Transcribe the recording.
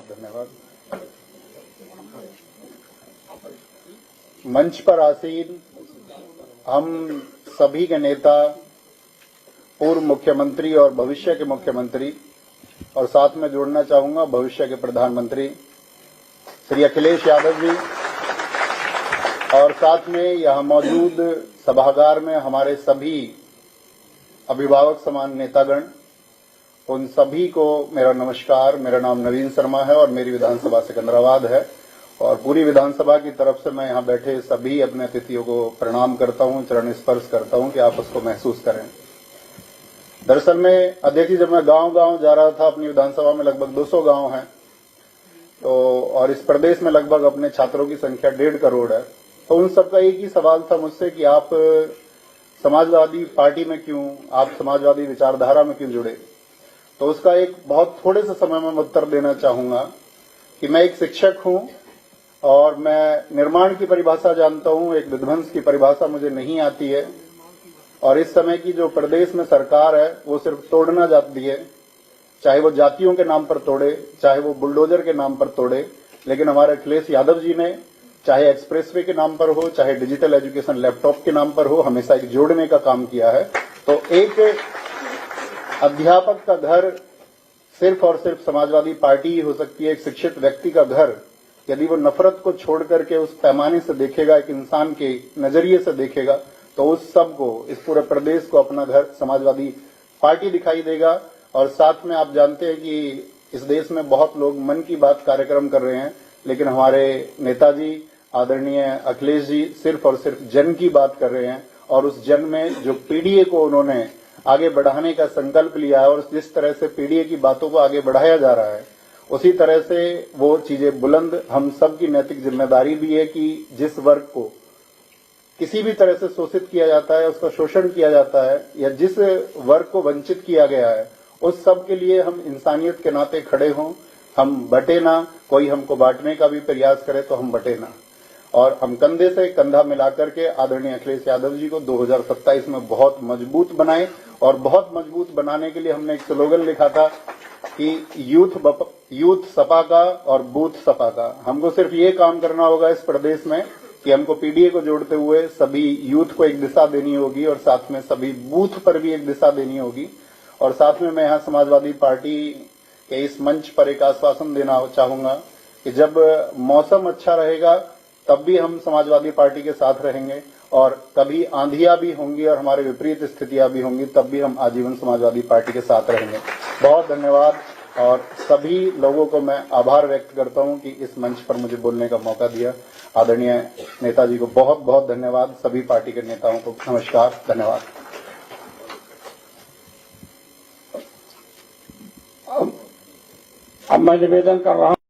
धन्यवाद। मंच पर आसीन हम सभी के नेता, पूर्व मुख्यमंत्री और भविष्य के मुख्यमंत्री, और साथ में जोड़ना चाहूंगा भविष्य के प्रधानमंत्री श्री अखिलेश यादव जी, और साथ में यहां मौजूद सभागार में हमारे सभी अभिभावक समान नेतागण, उन सभी को मेरा नमस्कार। मेरा नाम नवीन शर्मा है और मेरी विधानसभा सिकंदराबाद है, और पूरी विधानसभा की तरफ से मैं यहां बैठे सभी अपने अतिथियों को प्रणाम करता हूं, चरण स्पर्श करता हूं कि आप उसको महसूस करें। दरअसल में अध्यक्ष, जब मैं गांव-गांव जा रहा था, अपनी विधानसभा में लगभग 200 गांव हैं, तो और इस प्रदेश में लगभग अपने छात्रों की संख्या 1.5 करोड़ है, तो उन सबका एक ही सवाल था मुझसे कि आप समाजवादी पार्टी में क्यों, आप समाजवादी विचारधारा में क्यों जुड़े। तो उसका एक बहुत थोड़े से समय में उत्तर देना चाहूंगा कि मैं एक शिक्षक हूं और मैं निर्माण की परिभाषा जानता हूं, एक विध्वंस की परिभाषा मुझे नहीं आती है। और इस समय की जो प्रदेश में सरकार है वो सिर्फ तोड़ना चाहती है, चाहे वो जातियों के नाम पर तोड़े, चाहे वो बुलडोजर के नाम पर तोड़े। लेकिन हमारे अखिलेश यादव जी ने चाहे एक्सप्रेसवे के नाम पर हो, चाहे डिजिटल एजुकेशन लैपटॉप के नाम पर हो, हमेशा एक जोड़ने का काम किया है। तो एक अध्यापक का घर सिर्फ और सिर्फ समाजवादी पार्टी ही हो सकती है। एक शिक्षित व्यक्ति का घर यदि वो नफरत को छोड़ करके उस पैमाने से देखेगा, एक इंसान के नजरिए से देखेगा, तो उस सबको, इस पूरे प्रदेश को अपना घर समाजवादी पार्टी दिखाई देगा। और साथ में आप जानते हैं कि इस देश में बहुत लोग मन की बात कार्यक्रम कर रहे हैं, लेकिन हमारे नेताजी आदरणीय अखिलेश जी सिर्फ और सिर्फ जन की बात कर रहे हैं। और उस जन में जो पीडीए को उन्होंने आगे बढ़ाने का संकल्प लिया है, और जिस तरह से पीडीए की बातों को आगे बढ़ाया जा रहा है, उसी तरह से वो चीजें बुलंद हम सब की नैतिक जिम्मेदारी भी है कि जिस वर्ग को किसी भी तरह से शोषित किया जाता है, उसका शोषण किया जाता है, या जिस वर्ग को वंचित किया गया है, उस सब के लिए हम इंसानियत के नाते खड़े हों। हम बटे ना, कोई हमको बांटने का भी प्रयास करे तो हम बटे ना, और हम कंधे से कंधा मिलाकर के आदरणीय अखिलेश यादव जी को 2027 में बहुत मजबूत बनाएं। और बहुत मजबूत बनाने के लिए हमने एक स्लोगन लिखा था कि यूथ सपा का और बूथ सपा का। हमको सिर्फ ये काम करना होगा इस प्रदेश में कि हमको पीडीए को जोड़ते हुए सभी यूथ को एक दिशा देनी होगी, और साथ में सभी बूथ पर भी एक दिशा देनी होगी। और साथ में मैं यहाँ समाजवादी पार्टी के इस मंच पर एक आश्वासन देना चाहूंगा कि जब मौसम अच्छा रहेगा तब भी हम समाजवादी पार्टी के साथ रहेंगे, और कभी आंधियां भी होंगी और हमारे विपरीत स्थितियां भी होंगी, तब भी हम आजीवन समाजवादी पार्टी के साथ रहेंगे। बहुत धन्यवाद, और सभी लोगों को मैं आभार व्यक्त करता हूं कि इस मंच पर मुझे बोलने का मौका दिया। आदरणीय नेताजी को बहुत बहुत धन्यवाद। सभी पार्टी के नेताओं को नमस्कार, धन्यवाद। अब मैं निवेदन कर रहा हूं